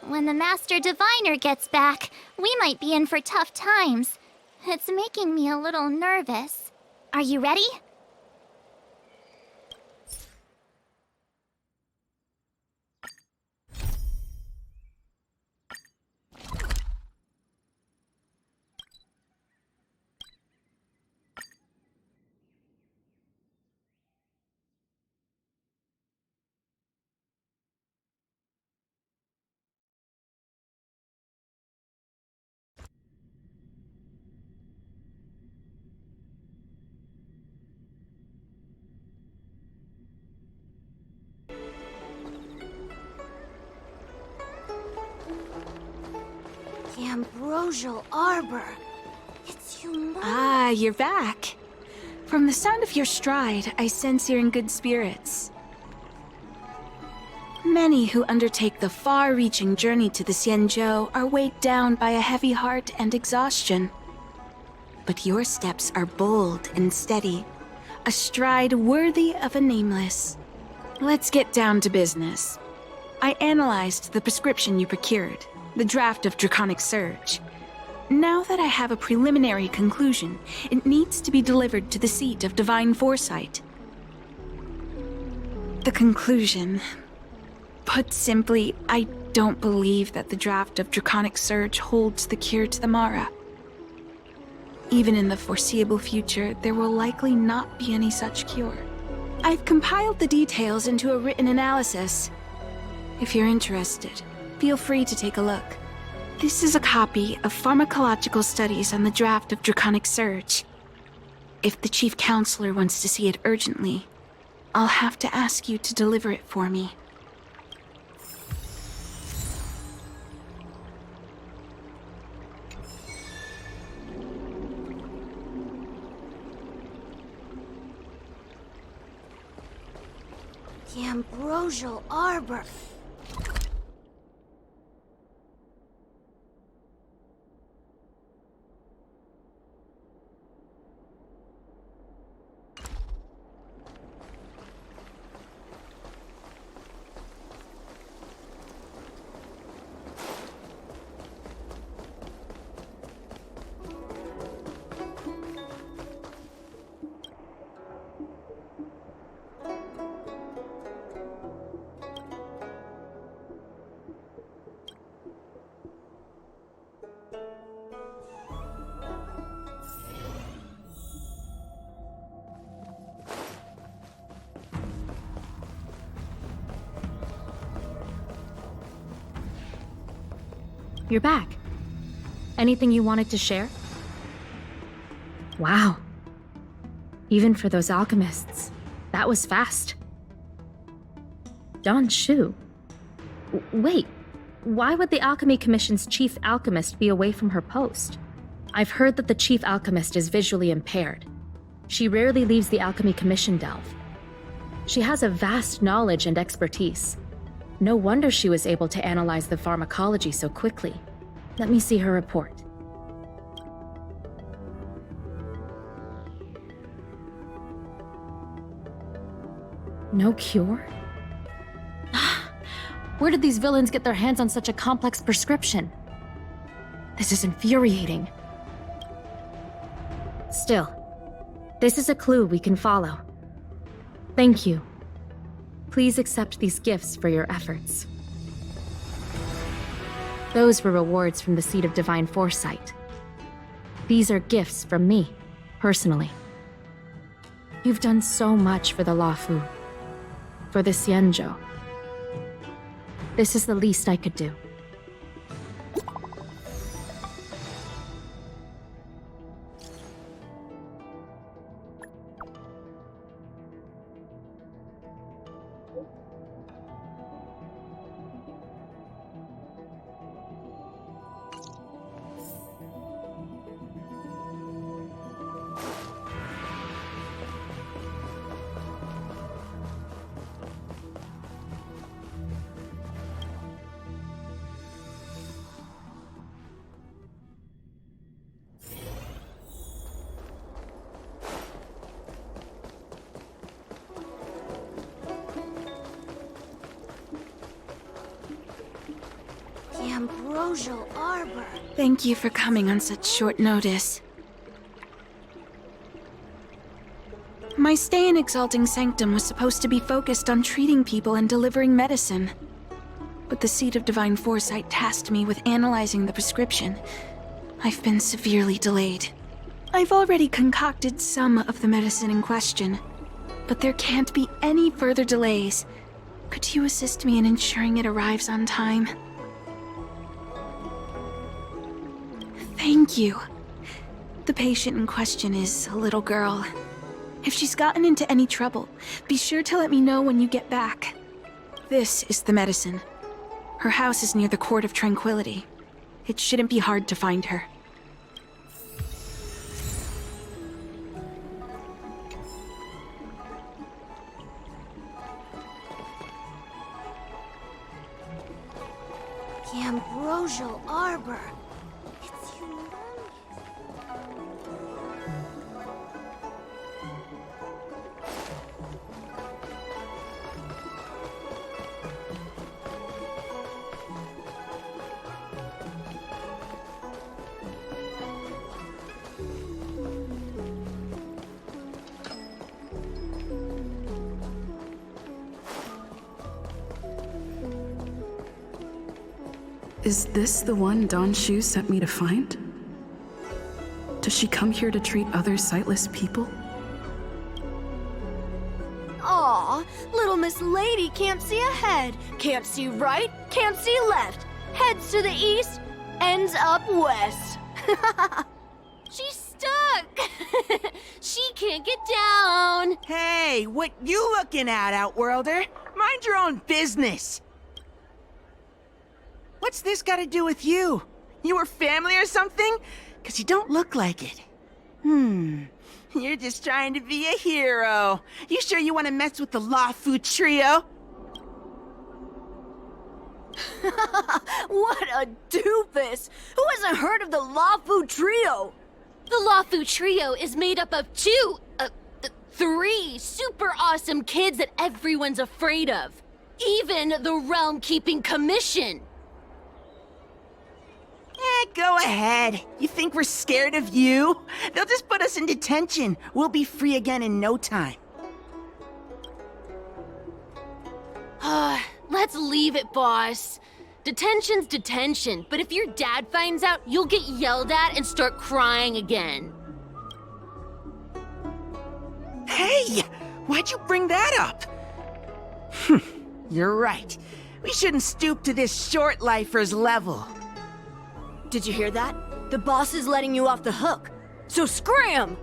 When the Master Diviner gets back, we might be in for tough times. It's making me a little nervous. Are you ready? The Ambrosial Arbor. It's humongous. Ah, you're back. From the sound of your stride, I sense you're in good spirits. Many who undertake the far-reaching journey to the Xianzhou are weighed down by a heavy heart and exhaustion. But your steps are bold and steady, a stride worthy of a nameless. Let's get down to business. I analyzed the prescription you procured, the draft of Draconic Surge. Now that I have a preliminary conclusion, it needs to be delivered to the seat of divine foresight. The conclusion. Put simply, I don't believe that the draft of Draconic Surge holds the cure to the Mara. Even in the foreseeable future, there will likely not be any such cure. I've compiled the details into a written analysis. If you're interested, feel free to take a look. This is a copy of pharmacological studies on the draft of Draconic Surge. If the Chief Counselor wants to see it urgently, I'll have to ask you to deliver it for me. The ambrosial arbor. You're back. Anything you wanted to share? Wow. Even for those alchemists, that was fast. Dan Shu. Wait, why would the Alchemy Commission's chief alchemist be away from her post? I've heard that the chief alchemist is visually impaired. She rarely leaves the Alchemy Commission delve. She has a vast knowledge and expertise. No wonder she was able to analyze the pharmacology so quickly. Let me see her report. No cure? Where did these villains get their hands on such a complex prescription? This is infuriating. Still, this is a clue we can follow. Thank you. Please accept these gifts for your efforts. Those were rewards from the Seat of Divine Foresight. These are gifts from me, personally. You've done so much for the Luofu, for the Xianzhou. This is the least I could do. The ambrosial arbor. Thank you for coming on such short notice. My stay in Exalting Sanctum was supposed to be focused on treating people and delivering medicine. But the Seat of Divine Foresight tasked me with analyzing the prescription. I've been severely delayed. I've already concocted some of the medicine in question, but there can't be any further delays. Could you assist me in ensuring it arrives on time? Thank you. The patient in question is a little girl. If she's gotten into any trouble, be sure to let me know when you get back. This is the medicine. Her house is near the Court of Tranquility. It shouldn't be hard to find her. The ambrosial arbor. It's humongous. Is this the one Dan Shu sent me to find? Does she come here to treat other sightless people? Aw, little Miss Lady can't see ahead, can't see right, can't see left. Heads to the east, ends up west. She's stuck! She can't get down! Hey, what you looking at, Outworlder? Mind your own business! What's this got to do with you? You were family or something? 'Cause you don't look like it. You're just trying to be a hero. You sure you want to mess with the Lawfu trio? What a doofus! Who hasn't heard of the Lawfu Trio? The Lawfu Trio is made up of three super awesome kids that everyone's afraid of. Even the Realm Keeping Commission. Go ahead. You think we're scared of you? They'll just put us in detention. We'll be free again in no time. Let's leave it, boss. Detention's detention, but if your dad finds out, you'll get yelled at and start crying again. Hey! Why'd you bring that up? You're right. We shouldn't stoop to this short-lifer's level. Did you hear that? The boss is letting you off the hook. So scram!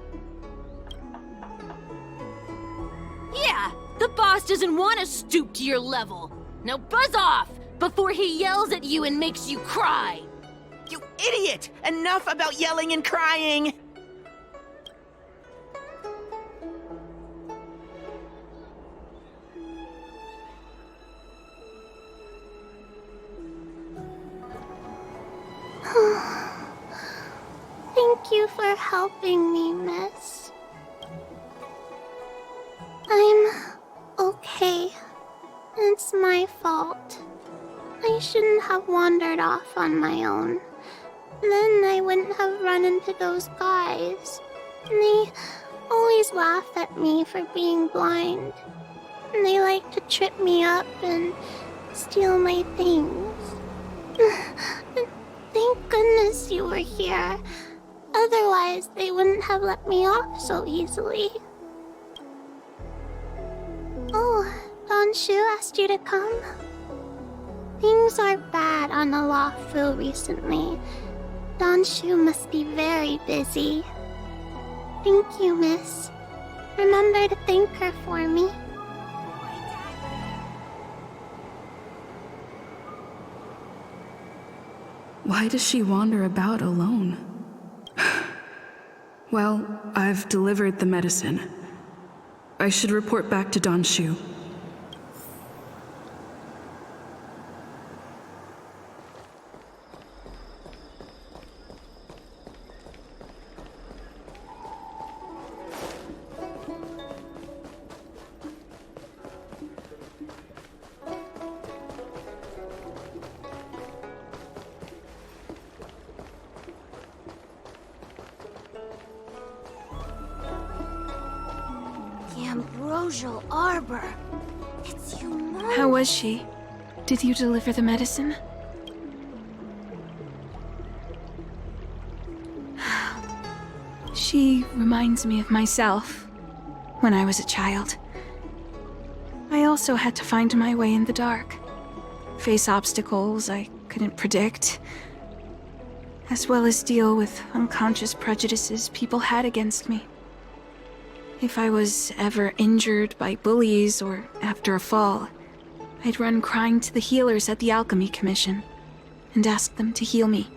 Yeah, the boss doesn't want to stoop to your level. Now buzz off before he yells at you and makes you cry. You idiot! Enough about yelling and crying! Thank you for helping me, miss. I'm okay. It's my fault. I shouldn't have wandered off on my own. Then I wouldn't have run into those guys. They always laugh at me for being blind. They like to trip me up and steal my things. Thank goodness you were here. Otherwise, they wouldn't have let me off so easily. Oh, Dan Shu asked you to come? Things are bad on the Lawfu recently. Dan Shu must be very busy. Thank you, miss. Remember to thank her for me. Why does she wander about alone? Well, I've delivered the medicine. I should report back to Dan Shu. The ambrosial arbor. It's humongous. How was she? Did you deliver the medicine? She reminds me of myself when I was a child. I also had to find my way in the dark, face obstacles I couldn't predict, as well as deal with unconscious prejudices people had against me. If I was ever injured by bullies or after a fall, I'd run crying to the healers at the Alchemy Commission and ask them to heal me.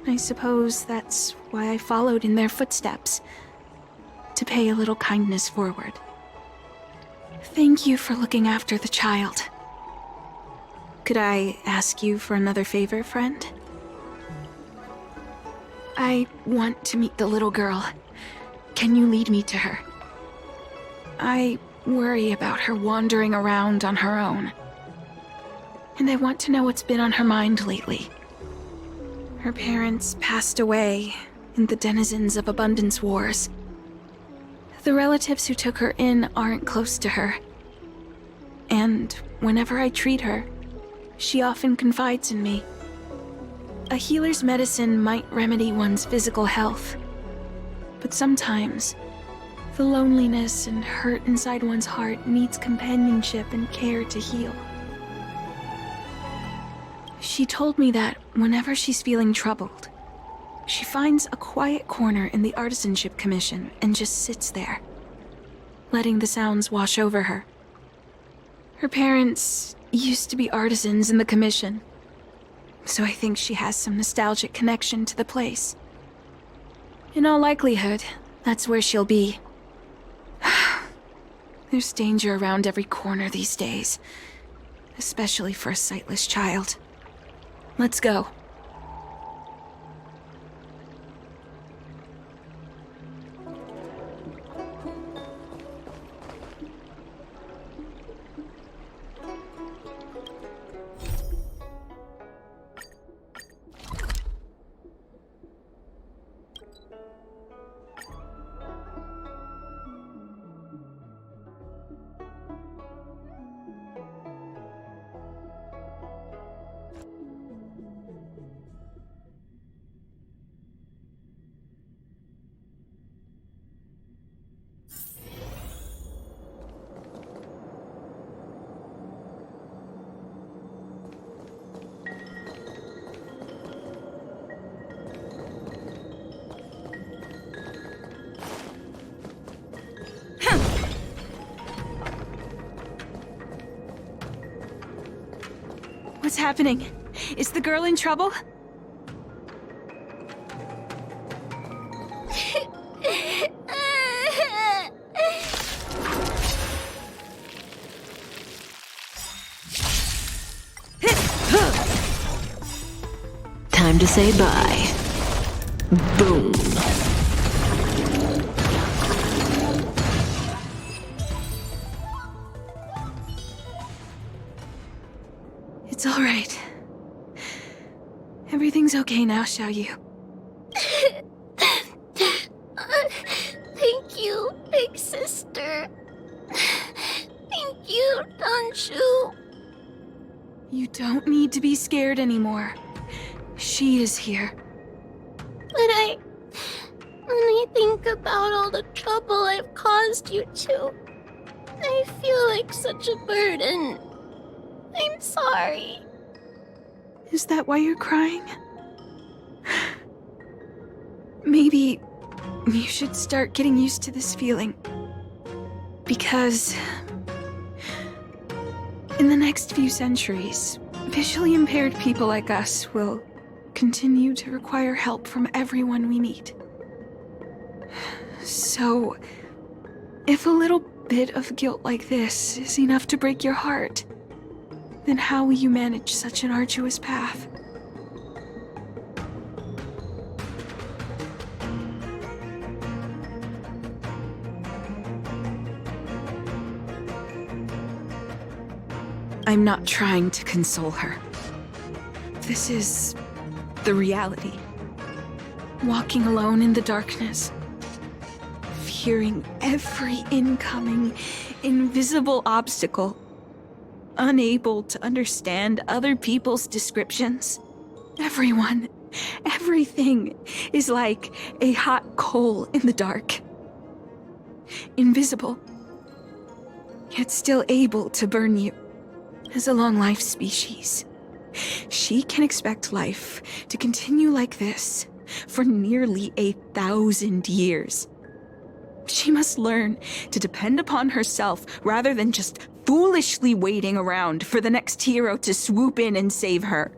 I suppose that's why I followed in their footsteps, to pay a little kindness forward. Thank you for looking after the child. Could I ask you for another favor, friend? I want to meet the little girl. Can you lead me to her? I worry about her wandering around on her own. And I want to know what's been on her mind lately. Her parents passed away in the denizens of Abundance Wars. The relatives who took her in aren't close to her. And whenever I treat her, She often confides in me. A healer's medicine might remedy one's physical health, but sometimes the loneliness and hurt inside one's heart needs companionship and care to heal. She told me that whenever she's feeling troubled, she finds a quiet corner in the Artisanship Commission and just sits there, letting the sounds wash over her. Her parents used to be artisans in the commission, so I think she has some nostalgic connection to the place. In all likelihood, that's where she'll be. There's danger around every corner these days, especially for a sightless child. Let's go. What's happening? Is the girl in trouble? Time to say bye. Boom. It's all right. Everything's okay now, Xiaoyu. Thank you, big sister. Thank you, Dan Shu. You don't need to be scared anymore. She is here. But when I think about all the trouble I've caused you two, I feel like such a burden. I'm sorry. Is that why you're crying? Maybe you should start getting used to this feeling. Because in the next few centuries, visually impaired people like us will continue to require help from everyone we meet. So, if a little bit of guilt like this is enough to break your heart, then how will you manage such an arduous path? I'm not trying to console her. This is the reality. Walking alone in the darkness, fearing every incoming, invisible obstacle, unable to understand other people's descriptions. Everyone, everything is like a hot coal in the dark. Invisible, yet still able to burn you. As a long-life species, she can expect life to continue like this for nearly 1,000 years. She must learn to depend upon herself rather than just foolishly waiting around for the next hero to swoop in and save her.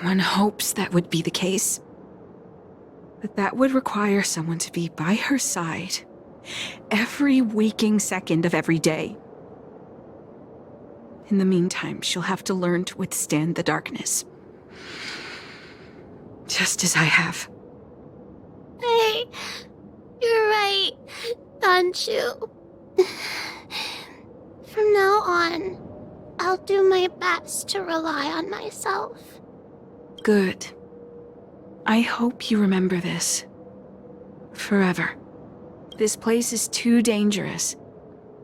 One hopes that would be the case. But that would require someone to be by her side every waking second of every day. In the meantime, she'll have to learn to withstand the darkness. Just as I have. Hey, you're right, Dan Shu. From now on, I'll do my best to rely on myself. Good. I hope you remember this. Forever. This place is too dangerous.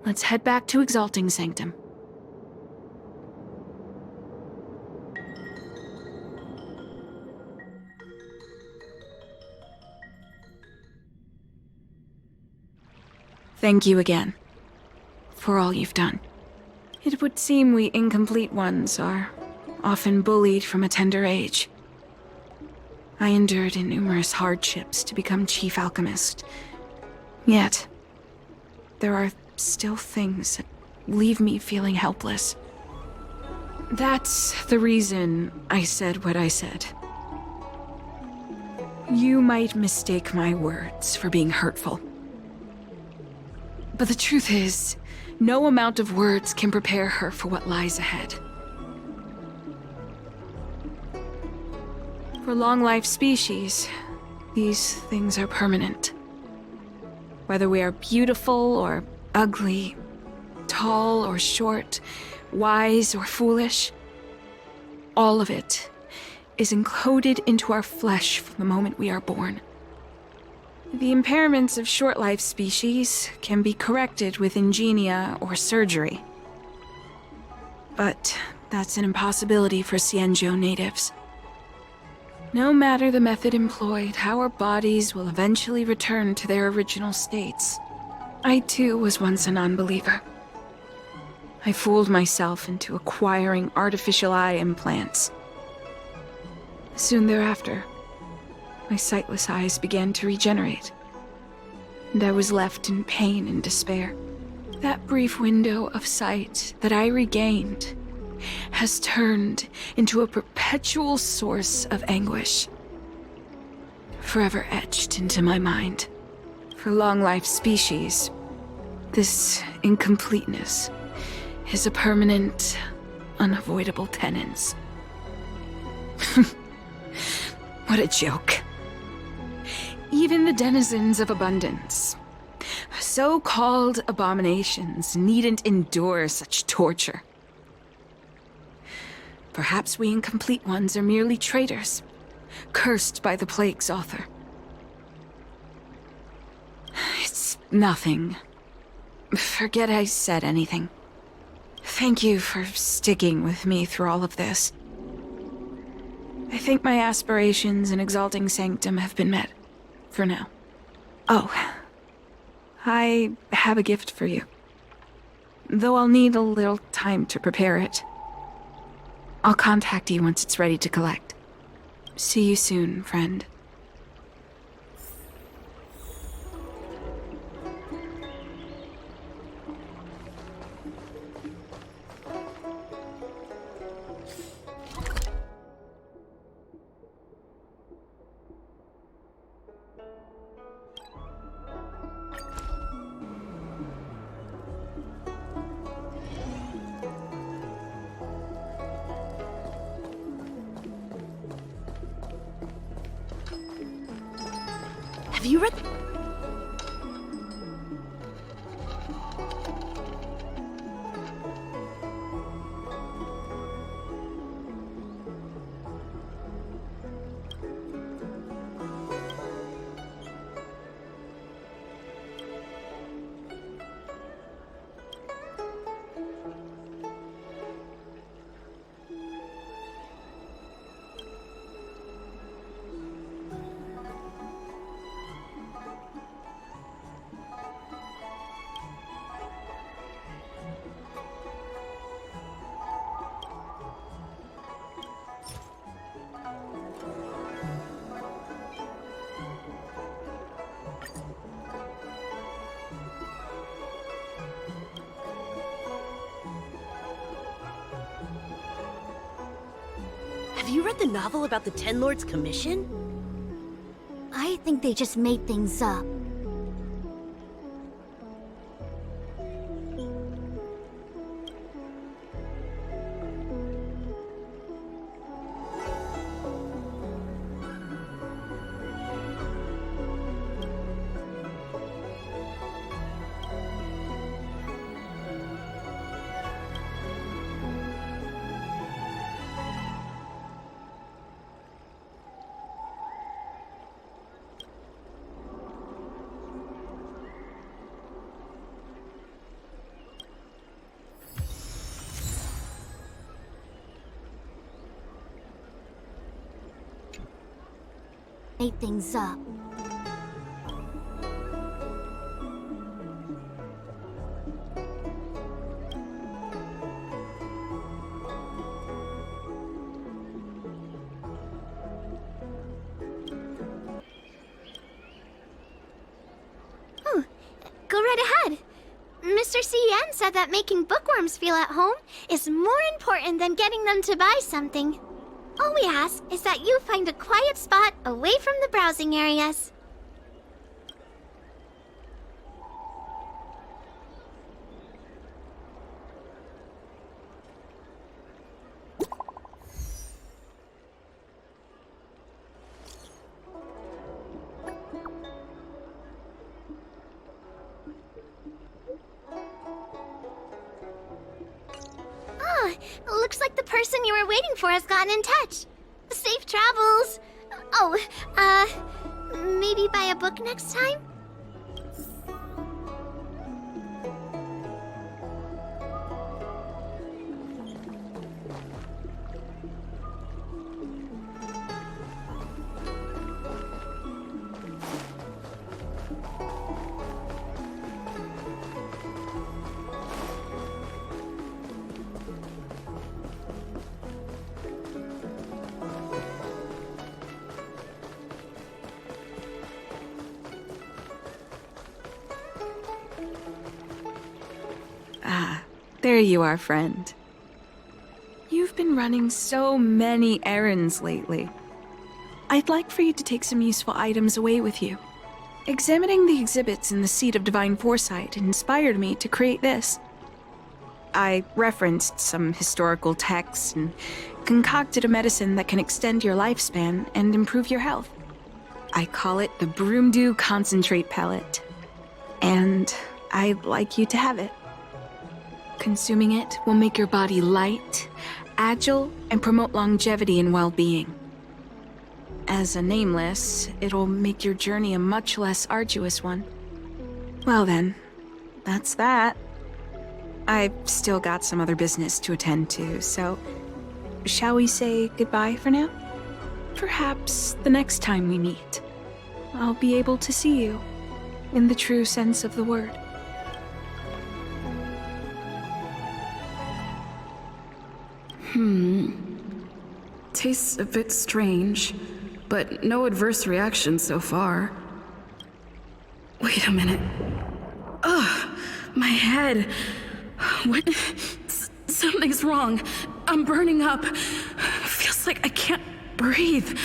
Let's head back to Exalting Sanctum. Thank you again for all you've done. It would seem we incomplete ones are often bullied from a tender age. I endured numerous hardships to become Chief Alchemist. Yet, there are still things that leave me feeling helpless. That's the reason I said what I said. You might mistake my words for being hurtful. But the truth is, no amount of words can prepare her for what lies ahead. For long-life species, these things are permanent. Whether we are beautiful or ugly, tall or short, wise or foolish, all of it is encoded into our flesh from the moment we are born. The impairments of short-life species can be corrected with ingenia or surgery. But that's an impossibility for Xianzhou natives. No matter the method employed, our bodies will eventually return to their original states. I too was once a non-believer. I fooled myself into acquiring artificial eye implants. Soon thereafter, my sightless eyes began to regenerate, and I was left in pain and despair. That brief window of sight that I regained has turned into a perpetual source of anguish, forever etched into my mind. For long-life species, this incompleteness is a permanent, unavoidable tenance. What a joke. Even the denizens of abundance, so-called abominations, needn't endure such torture. Perhaps we incomplete ones are merely traitors, cursed by the plague's author. It's nothing. Forget I said anything. Thank you for sticking with me through all of this. I think my aspirations in exalting sanctum have been met, for now. Oh, I have a gift for you. Though I'll need a little time to prepare it. I'll contact you once it's ready to collect. See you soon, friend. Have you read... Have you read the novel about the Ten Lords Commission? I think they just made things up. Made things up. said that making bookworms feel at home is more important than getting them to buy something. All we ask is that you find a quiet spot away from the browsing areas. Looks like the person you were waiting for has gotten in touch. Safe travels. Oh, maybe buy a book next time? There you are, friend. You've been running so many errands lately. I'd like for you to take some useful items away with you. Examining the exhibits in the Seat of Divine Foresight inspired me to create this. I referenced some historical texts and concocted a medicine that can extend your lifespan and improve your health. I call it the Broomdew Concentrate Pellet. And I'd like you to have it. Consuming it will make your body light, agile, and promote longevity and well-being. As a nameless, it'll make your journey a much less arduous one. Well then, that's that. I've still got some other business to attend to, so shall we say goodbye for now? Perhaps the next time we meet, I'll be able to see you, in the true sense of the word. Tastes a bit strange, but no adverse reaction so far. Wait a minute. Ugh, my head. What? Something's wrong. I'm burning up. Feels like I can't breathe.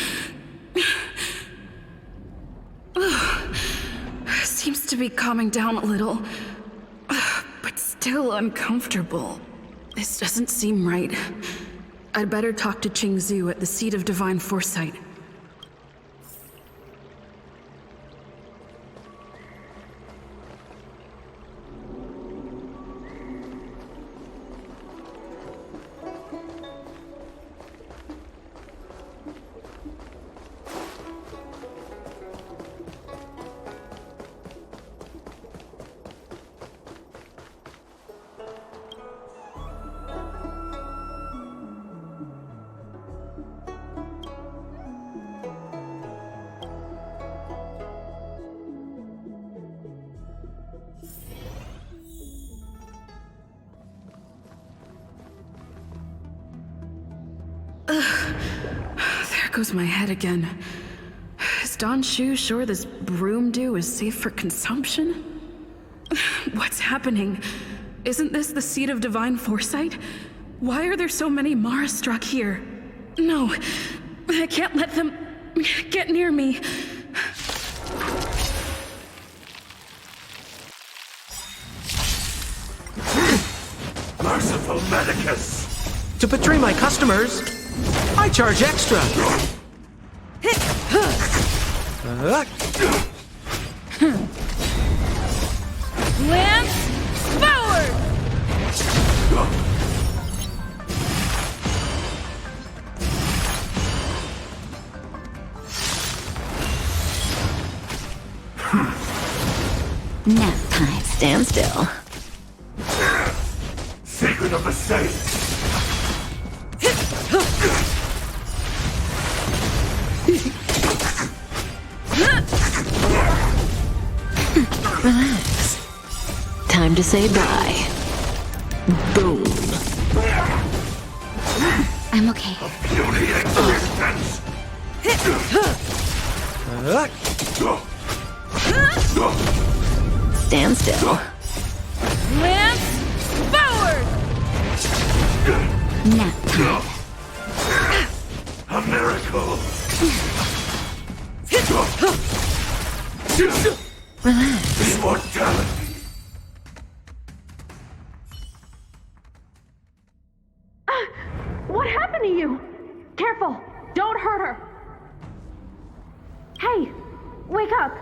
Ugh. Seems to be calming down a little, but still uncomfortable. This doesn't seem right. I'd better talk to Qingzhu at the Seat of Divine Foresight. There goes my head again. Is Dan Shu sure this broomdew is safe for consumption? What's happening? Isn't this the Seat of Divine Foresight? Why are there so many Mara struck here? No, I can't let them get near me. Merciful Medicus! To betray my customers, I charge extra. Lance forward! Nap time, stand still. Secret of the Saints! Relax. Time to say bye. Boom. I'm okay. Puny existence! Stand still. Lance Nap time. A miracle! Relax. Immortality! What happened to you? Careful! Don't hurt her! Hey! Wake up!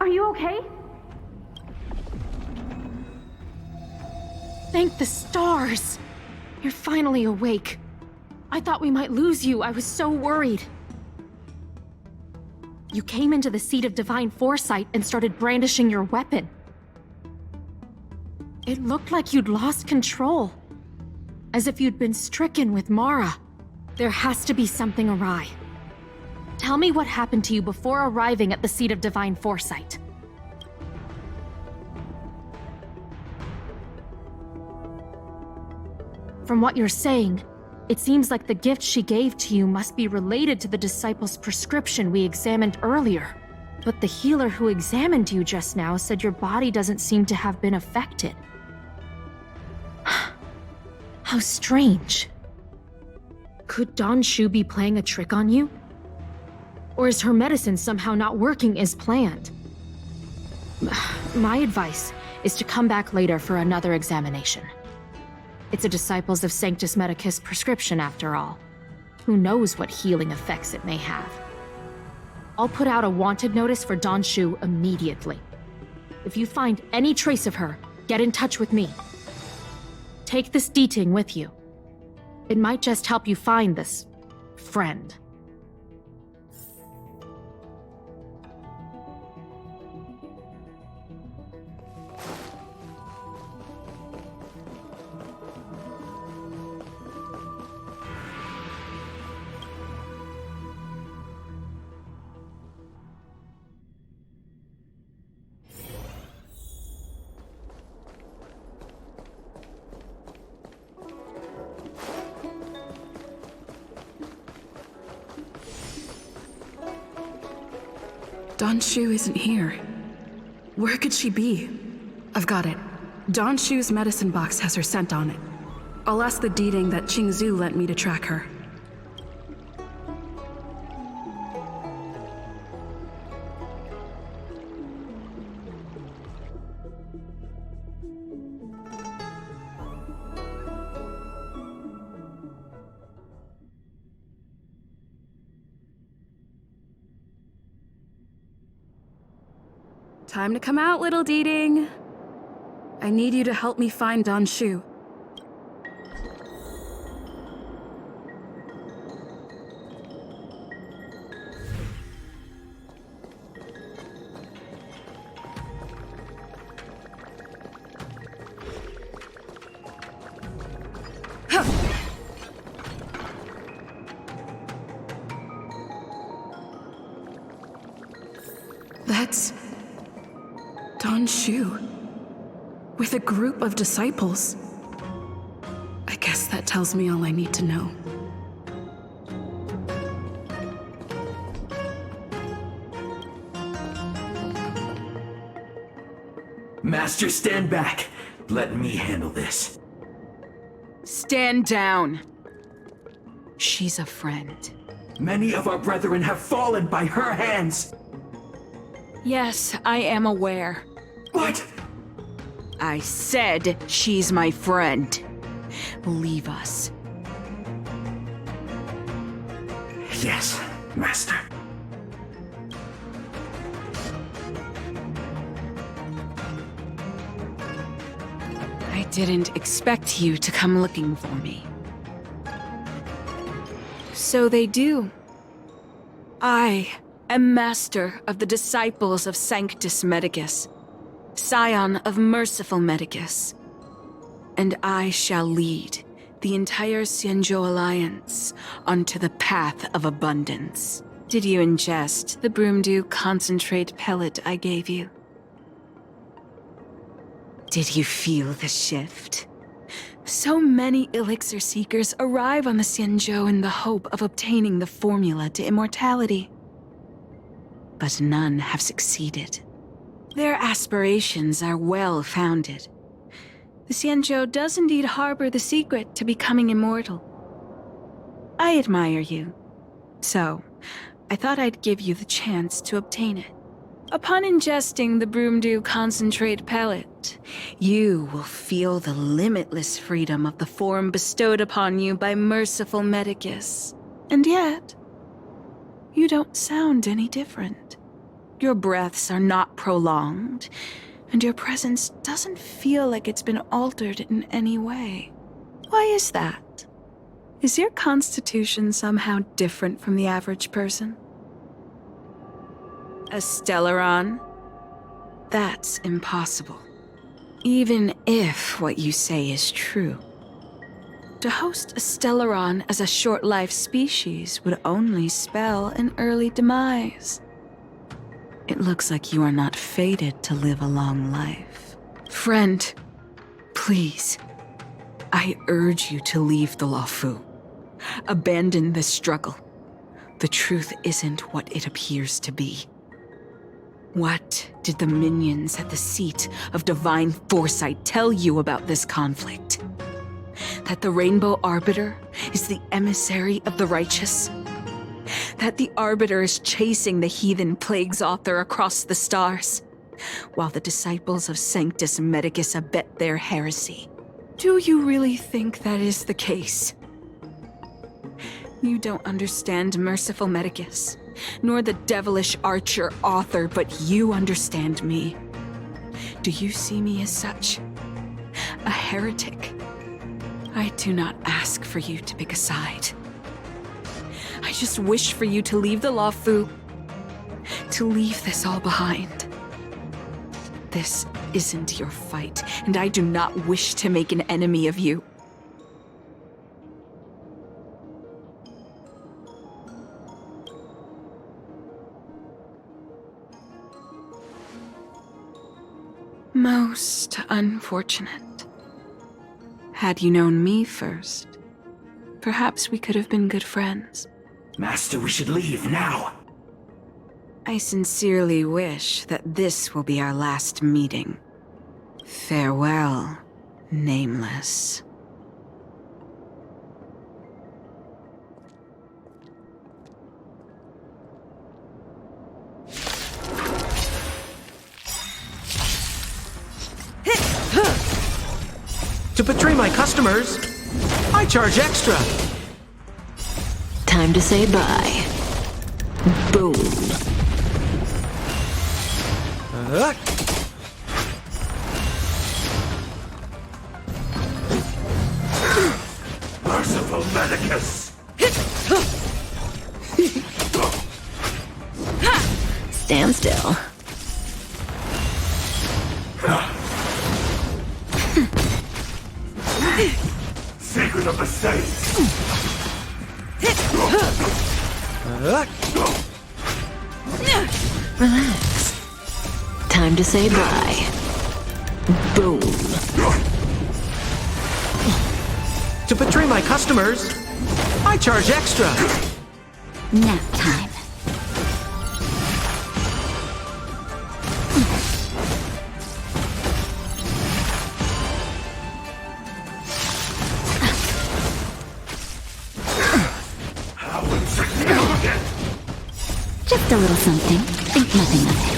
Are you okay? Thank the stars! You're finally awake. I thought we might lose you. I was so worried. You came into the seat of divine foresight and started brandishing your weapon. It looked like you'd lost control. As if you'd been stricken with Mara. There has to be something awry. Tell me what happened to you before arriving at the seat of divine foresight. From what you're saying, it seems like the gift she gave to you must be related to the disciple's prescription we examined earlier. But the healer who examined you just now said your body doesn't seem to have been affected. How strange. Could Dan Shu be playing a trick on you? Or is her medicine somehow not working as planned? My advice is to come back later for another examination. It's a Disciples of Sanctus Medicus prescription after all. Who knows what healing effects it may have. I'll put out a wanted notice for Dan Shu immediately. If you find any trace of her, get in touch with me. Take this D-Ting with you. It might just help you find this friend. Dan Shu isn't here. Where could she be? I've got it. Dan Shu's medicine box has her scent on it. I'll ask the D-Ting that Qingzu lent me to track her. Time to come out, little D-Ting. I need you to help me find Dan Shu. That's Dan Shu, with a group of disciples. I guess that tells me all I need to know. Master, stand back. Let me handle this. Stand down. She's a friend. Many of our brethren have fallen by her hands. Yes, I am aware. What? I said she's my friend. Leave us. Yes, Master. I didn't expect you to come looking for me. So they do. I am master of the Disciples of Sanctus Medicus, scion of Merciful Medicus, and I shall lead the entire Xianzhou Alliance onto the path of abundance. Did you ingest the Broomdew concentrate pellet I gave you? Did you feel the shift? So many elixir seekers arrive on the Xianzhou in the hope of obtaining the formula to immortality. But none have succeeded. Their aspirations are well-founded. The Xianzhou does indeed harbor the secret to becoming immortal. I admire you, so I thought I'd give you the chance to obtain it. Upon ingesting the Broomdew concentrate pellet, you will feel the limitless freedom of the form bestowed upon you by merciful Medicus. And yet, you don't sound any different. Your breaths are not prolonged, and your presence doesn't feel like it's been altered in any way. Why is that? Is your constitution somehow different from the average person? A Stellaron? That's impossible. Even if what you say is true. To host a Stellaron as a short-life species would only spell an early demise. It looks like you are not fated to live a long life. Friend, please, I urge you to leave the Luofu. Abandon this struggle. The truth isn't what it appears to be. What did the minions at the seat of divine foresight tell you about this conflict? That the Rainbow Arbiter is the emissary of the righteous? That the Arbiter is chasing the heathen plague's author across the stars, while the disciples of Sanctus Medicus abet their heresy? Do you really think that is the case? You don't understand merciful Medicus, nor the devilish archer author, but you understand me. Do you see me as such? A heretic? I do not ask for you to pick a side. I just wish for you to leave the Luofu, to leave this all behind. This isn't your fight, and I do not wish to make an enemy of you. Most unfortunate. Had you known me first, perhaps we could have been good friends. Master, we should leave now. I sincerely wish that this will be our last meeting. Farewell, Nameless. To betray my customers, I charge extra. Time to say bye. Boom. Merciful Medicus! Stand still. Secret of the Saints! Relax. Time to say bye. Boom. To betray my customers, I charge extra. Nap time. How insignificant! Just a little something. Think nothing of it.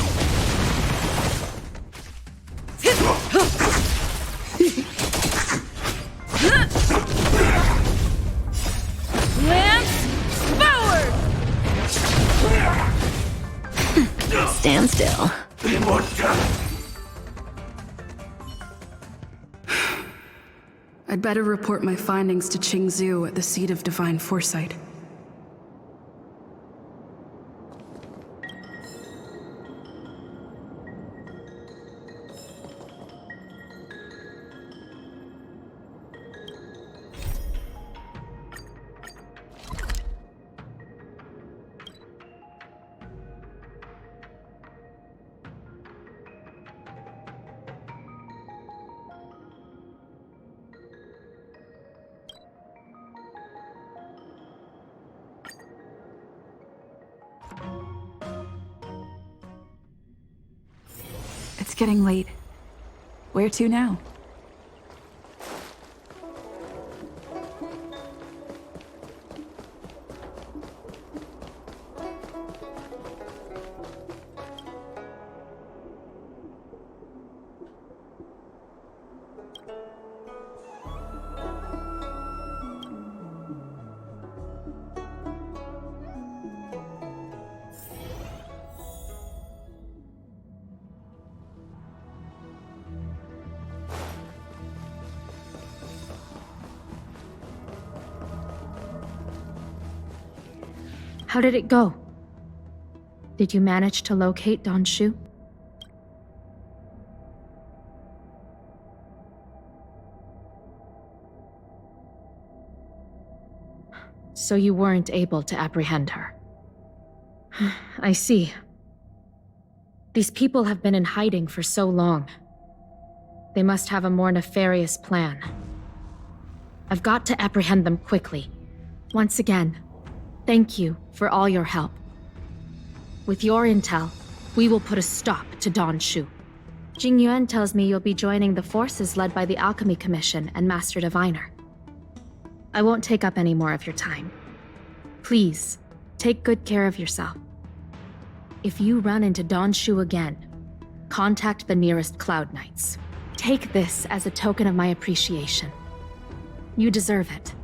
Stand still. Immortality! I'd better report my findings to Qingzhou at the seat of divine foresight. It's getting late. Where to now? How did it go? Did you manage to locate Dan Shu? So you weren't able to apprehend her. I see. These people have been in hiding for so long. They must have a more nefarious plan. I've got to apprehend them quickly. Once again, thank you for all your help. With your intel, we will put a stop to Dan Shu. Jing Yuan tells me you'll be joining the forces led by the Alchemy Commission and Master Diviner. I won't take up any more of your time. Please, take good care of yourself. If you run into Dan Shu again, contact the nearest Cloud Knights. Take this as a token of my appreciation. You deserve it.